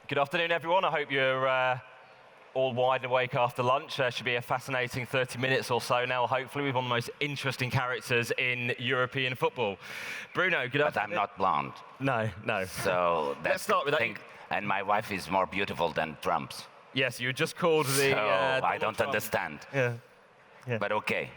Good afternoon, everyone. I hope you're all wide awake after lunch. Should be a fascinating 30 minutes or so now, hopefully, with one of the most interesting characters in European football. Bruno, good afternoon. But I'm not blonde. No. So that's Let's start with that. And my wife is more beautiful than Trump's. Yes, you just called the... So I don't understand. Yeah. But okay.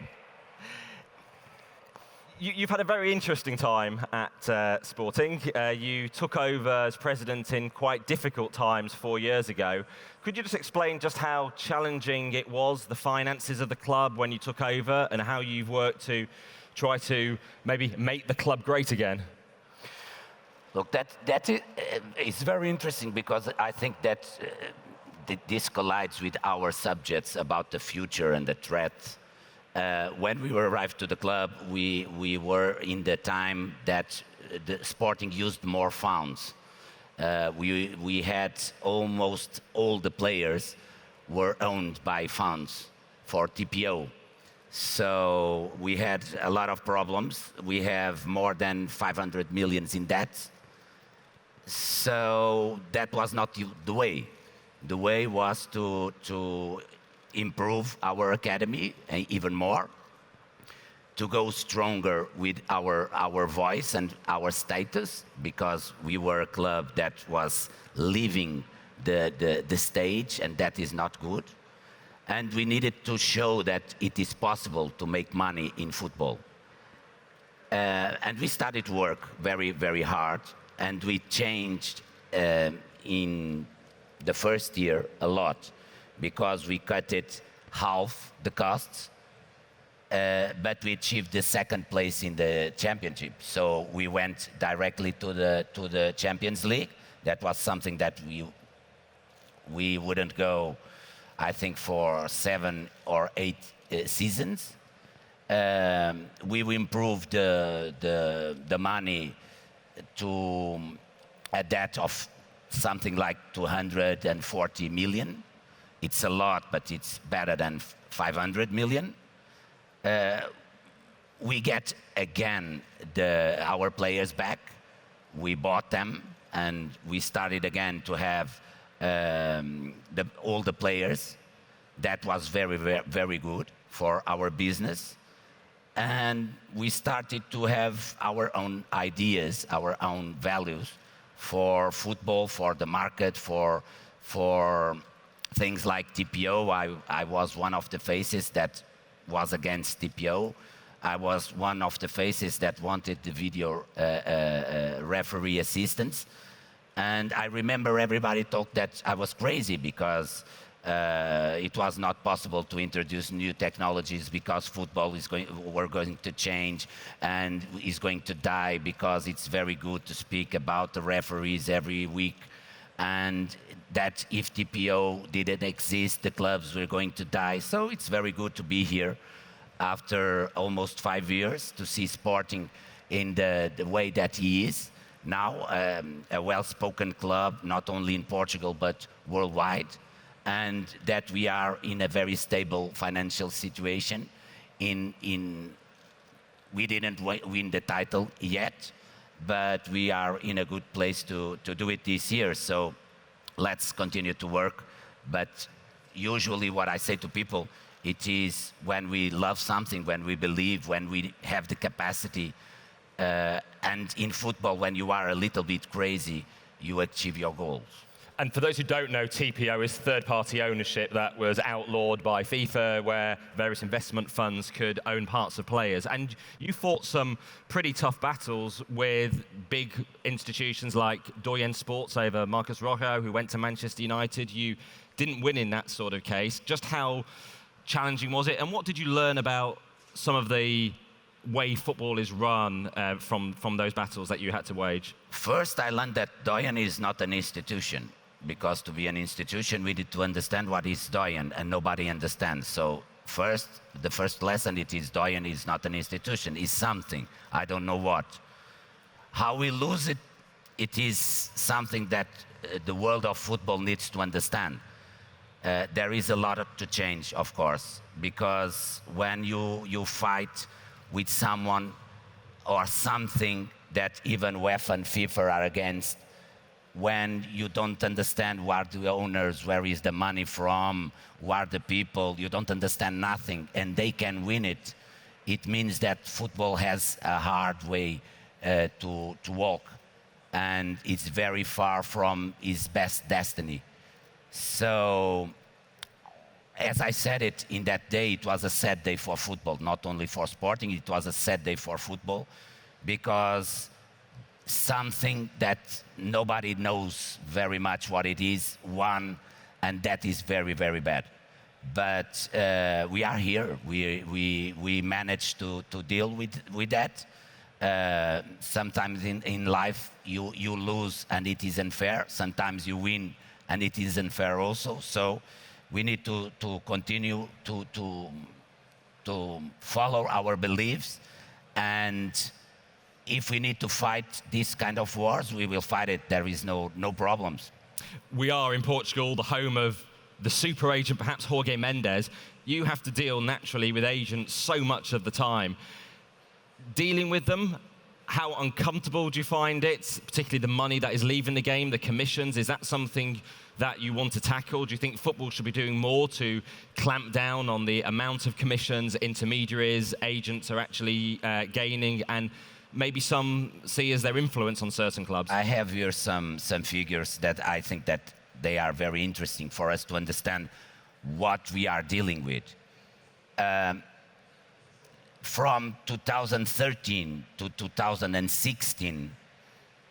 You've had a very interesting time at Sporting. You took over as president in quite difficult times 4 years ago. Could you just explain just how challenging it was, the finances of the club when you took over, and how you've worked to try to maybe make the club great again? Look, that is very interesting because I think that this collides with our subjects about the future and the threat. When we arrived to the club, we were in the time that the Sporting used more funds. We had almost all the players were owned by funds for TPO. So we had a lot of problems. We have more than 500 million in debt. So that was not the way. The way was to improve our academy even more, to go stronger with our voice and our status, because we were a club that was leaving the stage, and that is not good. And we needed to show that it is possible to make money in football. And we started to work very, very hard, and we changed in the first year a lot, because we cut it half the costs, but we achieved the second place in the championship. So we went directly to the Champions League. That was something that we wouldn't go, I think, for 7 or 8 seasons. We improved the money to a debt of something like 240 million. It's a lot, but it's better than 500 million. We get again our players back. We bought them, and we started again to have all the players. That was very, very, very good for our business. And we started to have our own ideas, our own values for football, for the market, for things like TPO. I was one of the faces that was against TPO. I was one of the faces that wanted the video referee assistance. And I remember everybody thought that I was crazy because it was not possible to introduce new technologies because football were going to change and is going to die, because it's very good to speak about the referees every week, and that if TPO didn't exist, the clubs were going to die. So it's very good to be here after almost 5 years to see Sporting in the way that he is now, a well-spoken club, not only in Portugal but worldwide, and that we are in a very stable financial situation. We didn't win the title yet, but we are in a good place to do it this year. So let's continue to work. But usually what I say to people, it is when we love something, when we believe, when we have the capacity, and in football, when you are a little bit crazy, you achieve your goals. And for those who don't know, TPO is third-party ownership that was outlawed by FIFA, where various investment funds could own parts of players. And you fought some pretty tough battles with big institutions like Doyen Sports over Marcus Rojo, who went to Manchester United. You didn't win in that sort of case. Just how challenging was it? And what did you learn about some of the way football is run from those battles that you had to wage? First, I learned that Doyen is not an institution. Because to be an institution, we need to understand what is Doyen, and nobody understands. So the first lesson it is Doyen is not an institution, it's something. I don't know what. How we lose it, it is something that the world of football needs to understand. There is a lot to change, of course, because when you fight with someone or something that even UEFA and FIFA are against, when you don't understand who are the owners, where is the money from, who are the people, you don't understand nothing, and they can win it, it means that football has a hard way to walk, and it's very far from its best destiny. So, as I said it in that day, it was a sad day for football, not only for sporting, it was a sad day for football, because something that nobody knows very much what it is, one, and that is very, very bad. But we are here. We managed to deal with that. Sometimes in life you lose and it is unfair. Sometimes you win and it is unfair also. So we need to continue to follow our beliefs, and if we need to fight this kind of wars, we will fight it. There is no problems. We are in Portugal, the home of the super agent, perhaps Jorge Mendes. You have to deal naturally with agents so much of the time. Dealing with them, how uncomfortable do you find it? Particularly the money that is leaving the game, the commissions. Is that something that you want to tackle? Do you think football should be doing more to clamp down on the amount of commissions intermediaries, agents are actually gaining, and maybe some see as their influence on certain clubs? I have here some figures that I think that they are very interesting for us to understand what we are dealing with. From 2013 to 2016,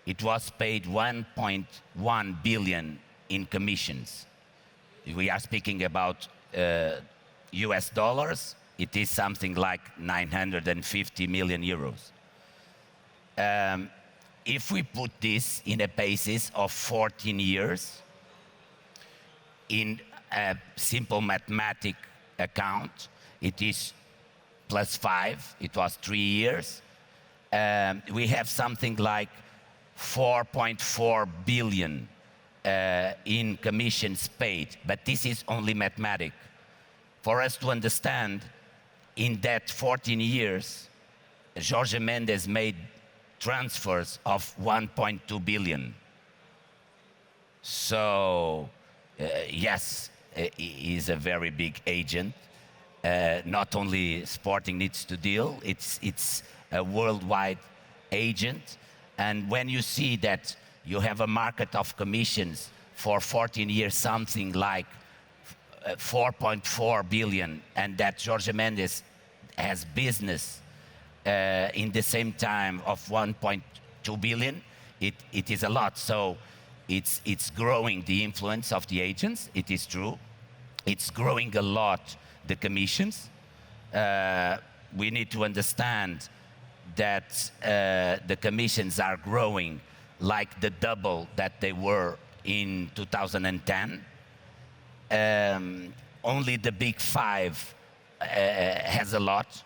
it was paid 1.1 billion in commissions. We are speaking about US dollars. It is something like 950 million euros. If we put this in a basis of 14 years, in a simple mathematic account, it is +5, it was 3 years. We have something like 4.4 billion in commissions paid, but this is only mathematic. For us to understand, in that 14 years, Jorge Mendes made transfers of 1.2 billion. So, yes, he is a very big agent. Not only Sporting needs to deal, it's a worldwide agent. And when you see that you have a market of commissions for 14 years, something like 4.4 billion, and that Jorge Mendes has business in the same time of 1.2 billion, it is a lot. So it's growing the influence of the agents, it is true. It's growing a lot the commissions. We need to understand that the commissions are growing like the double that they were in 2010. Only the big five has a lot.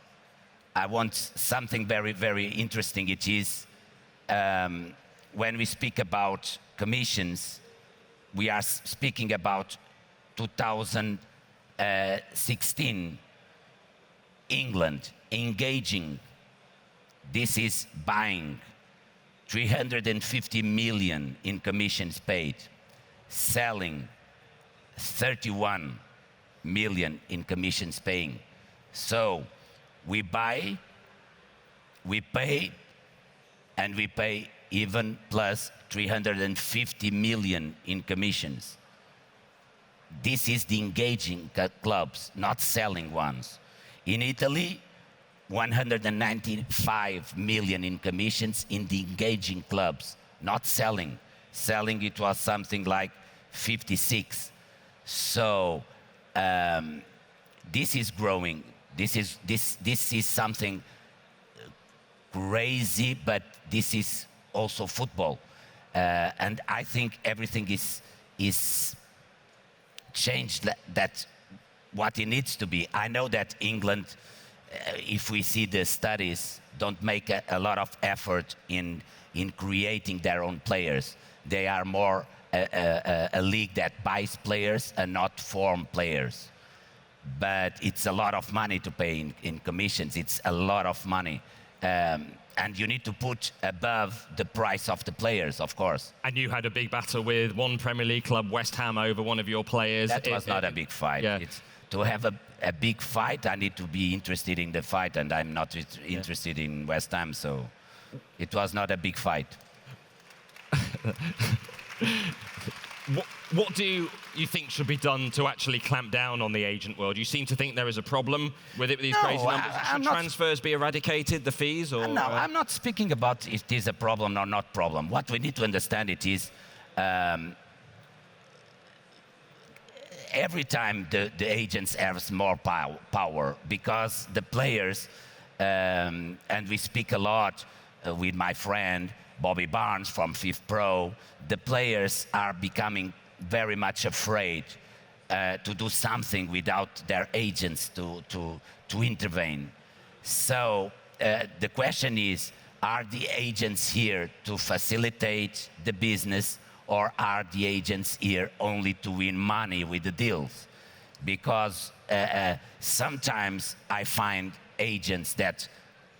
I want something very, very interesting. It is when we speak about commissions, we are speaking about 2016, England engaging. This is buying 350 million in commissions paid, selling 31 million in commissions paying. So we buy, we pay, and we pay even plus 350 million in commissions. This is the engaging clubs, not selling ones. In Italy, 195 million in commissions in the engaging clubs, not selling. Selling, it was something like 56. So this is growing. This is something crazy, but this is also football. And I think everything is changed, that what it needs to be. I know that England, if we see the studies, don't make a lot of effort in creating their own players. They are more a league that buys players and not form players. But it's a lot of money to pay in commissions. It's a lot of money. And you need to put above the price of the players, of course. And you had a big battle with one Premier League club, West Ham, over one of your players. That was not a big fight. Yeah. It's, to have a big fight, I need to be interested in the fight, and I'm not interested in West Ham, so it was not a big fight. What do you think should be done to actually clamp down on the agent world? You seem to think there is a problem with it, with these crazy numbers. Should transfers be eradicated, the fees? Or, No, I'm not speaking about if it is a problem or not problem. What we need to understand it is every time the agents have more power because the players, and we speak a lot with my friend Bobby Barnes from Fifth Pro, the players are becoming very much afraid to do something without their agents to intervene. So the question is, are the agents here to facilitate the business, or are the agents here only to win money with the deals? Because sometimes I find agents that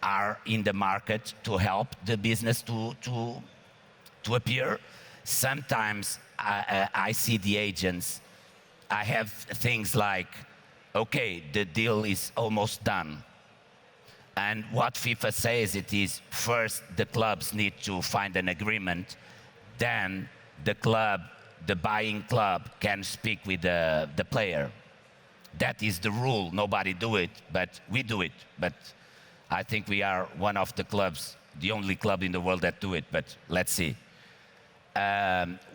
are in the market to help the business to appear. Sometimes I see the agents, I have things like, okay, the deal is almost done. And what FIFA says it is, first the clubs need to find an agreement, then the club, the buying club, can speak with the player. That is the rule. Nobody do it, but we do it. But I think we are one of the clubs, the only club in the world that do it, but let's see.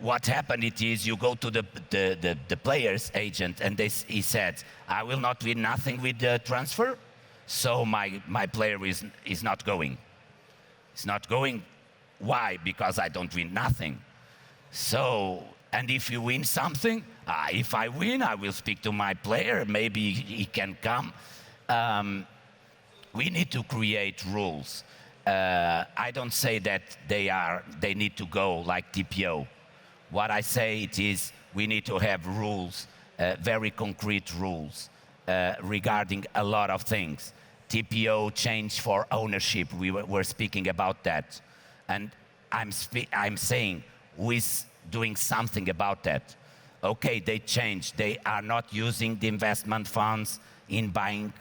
What happened it is you go to the player's agent and he said, I will not win nothing with the transfer, so my player is not going. It's not going. Why? Because I don't win nothing. So, and if you win something, if I win, I will speak to my player, maybe he can come. We need to create rules. I don't say that they need to go like TPO. What I say it is we need to have rules, very concrete rules regarding a lot of things. TPO change for ownership. We're speaking about that, and I'm saying who is doing something about that. Okay, they changed. They are not using the investment funds in buying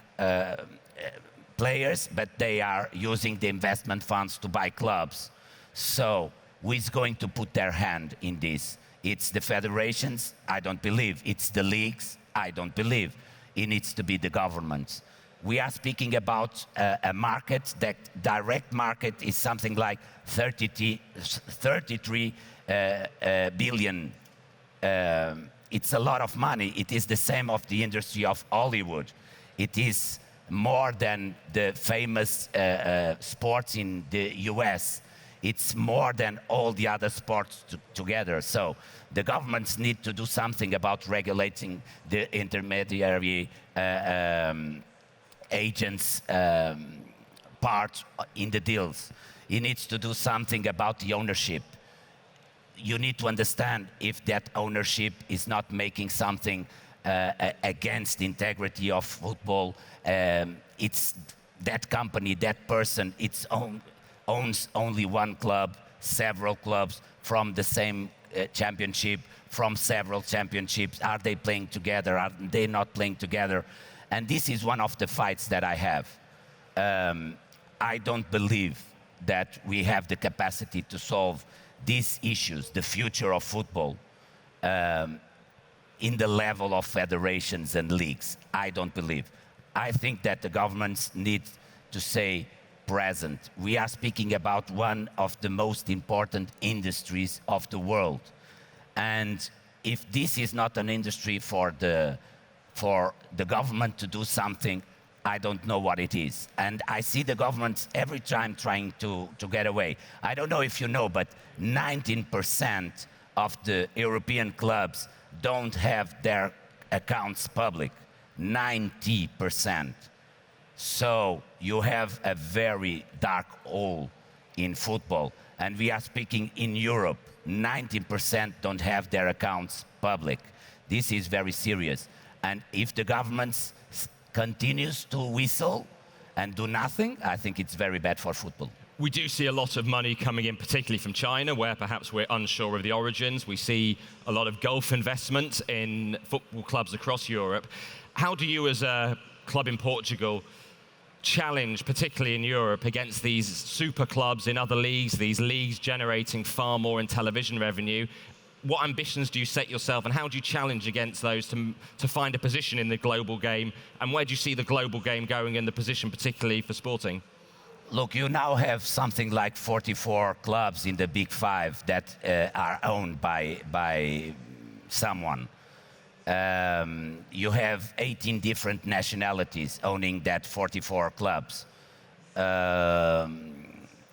players, but they are using the investment funds to buy clubs. So who is going to put their hand in this? It's the federations? I don't believe. It's the leagues? I don't believe. It needs to be the governments. We are speaking about a market, that direct market is something like 33 billion. It's a lot of money. It is the same of the industry of Hollywood. It is more than the famous sports in the US. It's more than all the other sports together. So the governments need to do something about regulating the intermediary agents' part in the deals. It needs to do something about the ownership. You need to understand if that ownership is not making something against the integrity of football. It's that company, that person, owns only one club, several clubs from the same championship, from several championships. Are they playing together? Are they not playing together? And this is one of the fights that I have. I don't believe that we have the capacity to solve these issues, the future of football, in the level of federations and leagues. I don't believe. I think that the governments need to stay present. We are speaking about one of the most important industries of the world. And if this is not an industry for the government to do something, I don't know what it is. And I see the governments every time trying to get away. I don't know if you know, but 19% of the European clubs don't have their accounts public. 90%. So you have a very dark hole in football. And we are speaking in Europe. 90% don't have their accounts public. This is very serious. And if the government continues to whistle and do nothing, I think it's very bad for football. We do see a lot of money coming in, particularly from China, where perhaps we're unsure of the origins. We see a lot of Gulf investment in football clubs across Europe. How do you, as a club in Portugal, challenge, particularly in Europe, against these super clubs in other leagues, these leagues generating far more in television revenue? What ambitions do you set yourself, and how do you challenge against those to find a position in the global game? And where do you see the global game going in the position, particularly for Sporting? Look, you now have something like 44 clubs in the Big Five that are owned by someone. You have 18 different nationalities owning that 44 clubs.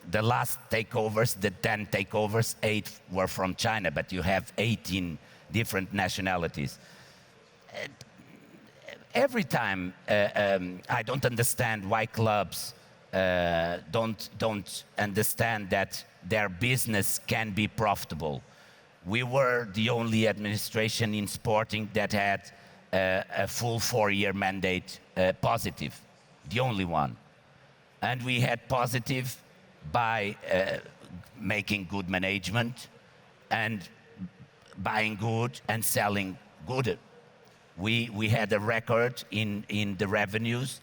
The last takeovers, the 10 takeovers, 8 were from China, but you have 18 different nationalities. Every time, I don't understand why clubs don't understand that their business can be profitable. We were the only administration in Sporting that had a full 4-year mandate positive, the only one. And we had positive by making good management and buying good and selling good. We had a record in the revenues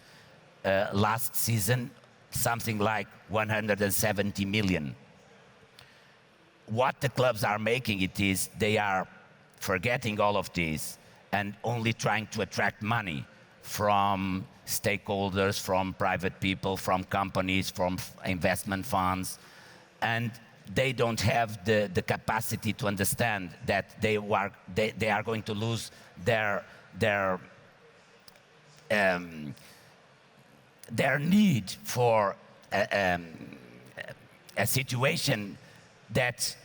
last season, something like 170 million. What the clubs are making it is they are forgetting all of this and only trying to attract money from stakeholders, from private people, from companies, from investment funds, and they don't have the capacity to understand that they are going to lose their need for a situation that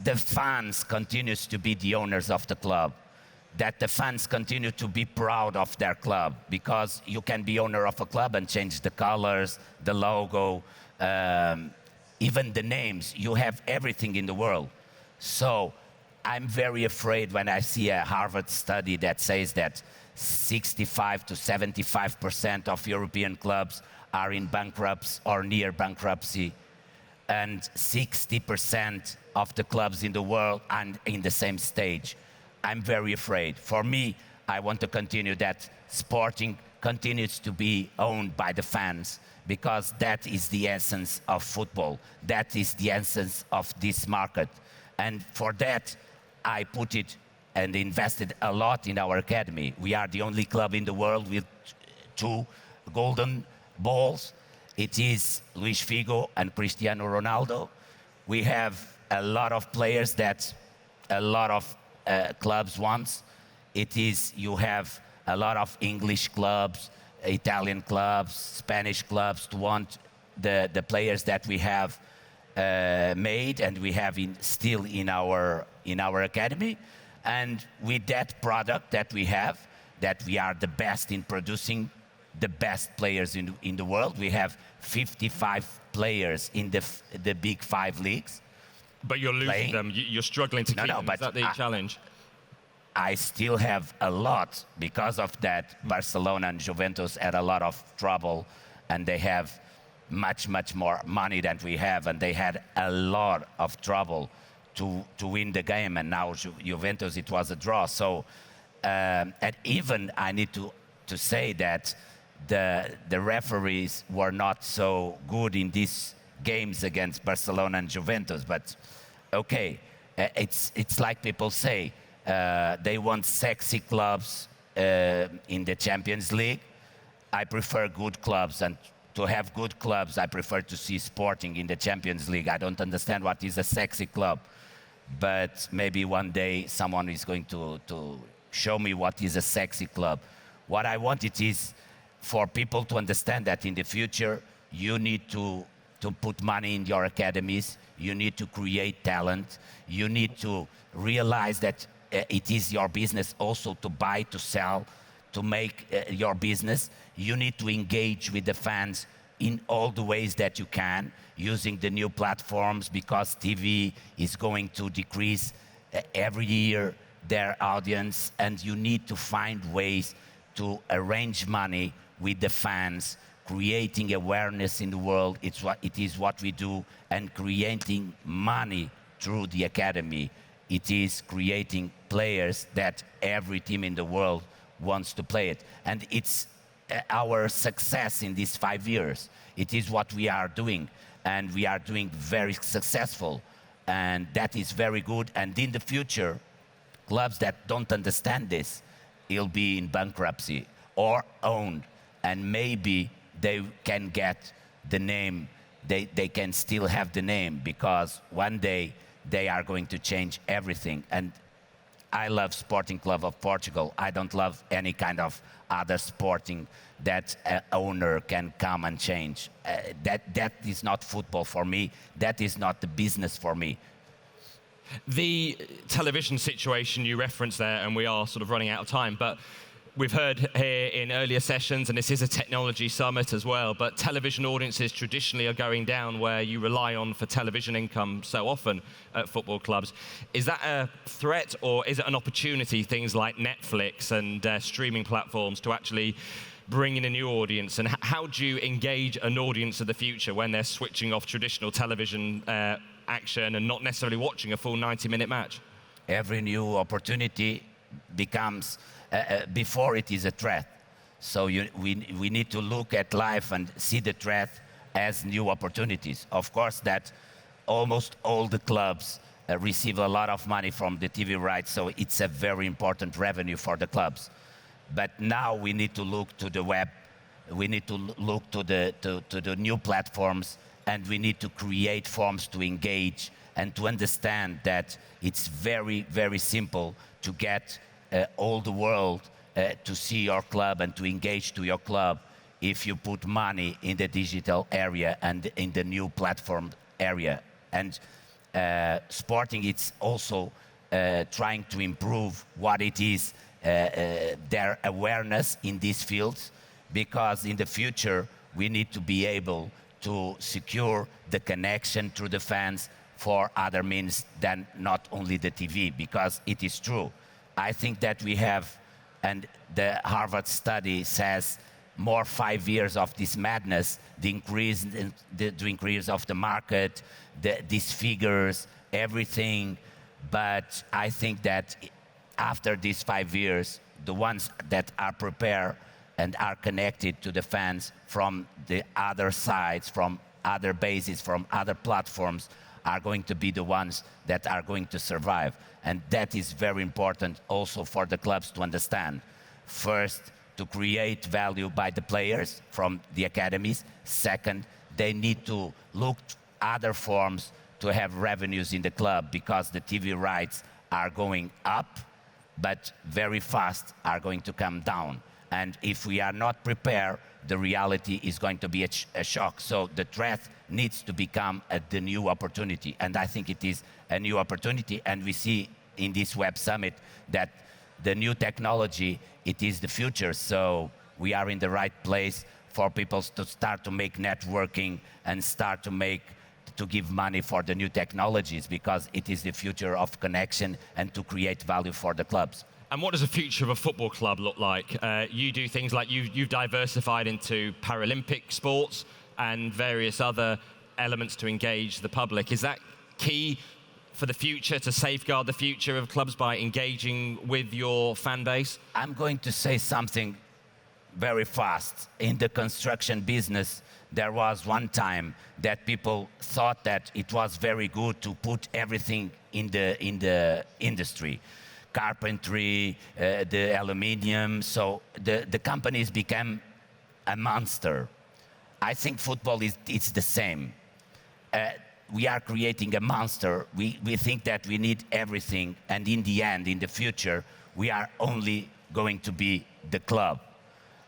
the fans continues to be the owners of the club, that the fans continue to be proud of their club, because you can be owner of a club and change the colors, the logo, even the names. You have everything in the world. So I'm very afraid when I see a Harvard study that says that 65 to 75% of European clubs are in bankruptcy or near bankruptcy, and 60% of the clubs in the world are in the same stage. I'm very afraid. For me, I want to continue that Sporting continues to be owned by the fans, because that is the essence of football. That is the essence of this market. And for that, I put it and invested a lot in our academy. We are the only club in the world with 2 golden balls. It is Luis Figo and Cristiano Ronaldo. We have a lot of players that a lot of clubs want. It is, you have a lot of English clubs, Italian clubs, Spanish clubs to want the players that we have made and we have still in our academy. And with that product that we have, that we are the best in producing the best players in the world. We have 55 players in the Big 5 leagues. But you're losing them. You're struggling to keep them. Is that the challenge? I still have a lot because of that. Barcelona and Juventus had a lot of trouble, and they have much more money than we have, and they had a lot of trouble to win the game. And now Juventus, it was a draw. So, and even I need to say that the referees were not so good in these games against Barcelona and Juventus. But okay, it's like people say, they want sexy clubs in the Champions League. I prefer good clubs, and to have good clubs, I prefer to see Sporting in the Champions League. I don't understand what is a sexy club, but maybe one day someone is going to show me what is a sexy club. What I want it is for people to understand that in the future, you need to put money in your academies, you need to create talent, you need to realize that it is your business also to buy, to sell, to make your business. You need to engage with the fans in all the ways that you can, using the new platforms, because TV is going to decrease every year their audience, and you need to find ways to arrange money with the fans creating awareness in the world. It is what we do, and creating money through the academy. It is creating players that every team in the world wants to play it. And it's our success in these 5 years. It is what we are doing, and we are doing very successful. And that is very good. And in the future, clubs that don't understand this will be in bankruptcy or owned, and maybe they can get the name, they can still have the name, because one day they are going to change everything. And I love Sporting Club of Portugal. I don't love any kind of other sporting that owner can come and change. That is not football for me. That is not the business for me. The television situation you referenced there, and we are sort of running out of time, but we've heard here in earlier sessions, and this is a technology summit as well, but television audiences traditionally are going down, where you rely on for television income so often at football clubs. Is that a threat, or is it an opportunity, things like Netflix and streaming platforms, to actually bring in a new audience? And how do you engage an audience of the future when they're switching off traditional television action and not necessarily watching a full 90-minute match? Every new opportunity becomes, before it is a threat. So we need to look at life and see the threat as new opportunities. Of course, that almost all the clubs receive a lot of money from the TV rights, so it's a very important revenue for the clubs. But now we need to look to the web, we need to look to the new platforms, and we need to create forms to engage and to understand that it's very, very simple to get all the world to see your club and to engage to your club if you put money in the digital area and in the new platform area. And Sporting, it's also trying to improve what it is, their awareness in these fields, because in the future we need to be able to secure the connection through the fans for other means than not only the TV, because it is true. I think that we have, and the Harvard study says, more 5 years of this madness, the increase of the market, these figures, everything. But I think that after these 5 years, the ones that are prepared and are connected to the fans from the other sides, from other bases, from other platforms, are going to be the ones that are going to survive. And that is very important also for the clubs to understand. First, to create value by the players from the academies. Second, they need to look to other forms to have revenues in the club, because the TV rights are going up, but very fast are going to come down. And if we are not prepared, the reality is going to be a shock. So the threat needs to become the new opportunity. And I think it is a new opportunity. And we see in this Web Summit that the new technology, it is the future. So we are in the right place for people to start to make networking and start to give money for the new technologies, because it is the future of connection and to create value for the clubs. And what does the future of a football club look like? You do things like you've diversified into Paralympic sports and various other elements to engage the public. Is that key for the future, to safeguard the future of clubs by engaging with your fan base? I'm going to say something very fast. In the construction business, there was one time that people thought that it was very good to put everything in the industry. Carpentry, the aluminium, so the companies became a monster. I think football it's the same. We are creating a monster. We think that we need everything, and in the end, in the future, we are only going to be the club.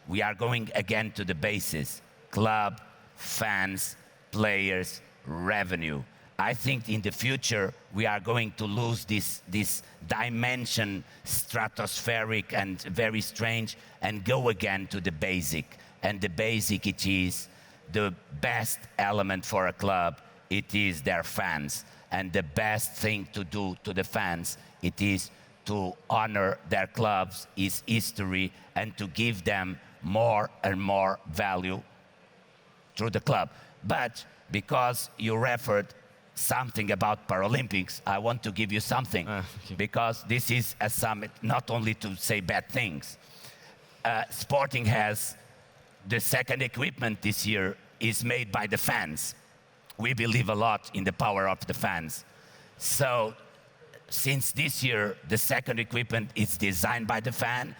We are going again to the basis: club, fans, players, revenue. I think in the future we are going to lose this dimension, stratospheric and very strange, and go again to the basic. And the basic, it is the best element for a club, it is their fans. And the best thing to do to the fans, it is to honor their clubs, its history, and to give them more and more value through the club. But because you referred something about Paralympics, I want to give you something, because this is a summit not only to say bad things. Sporting has the second equipment this year is made by the fans. We believe a lot in the power of the fans. So since this year, the second equipment is designed by the fan,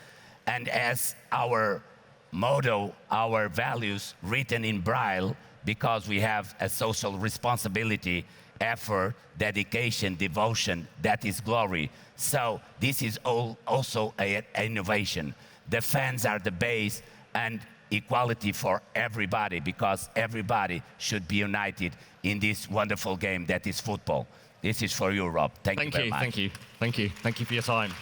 and as our motto, our values written in Braille, because we have a social responsibility, effort, dedication, devotion, that is glory. So this is also an innovation. The fans are the base, and equality for everybody, because everybody should be united in this wonderful game that is football. This is for you, Rob. Thank you very much. Thank you for your time.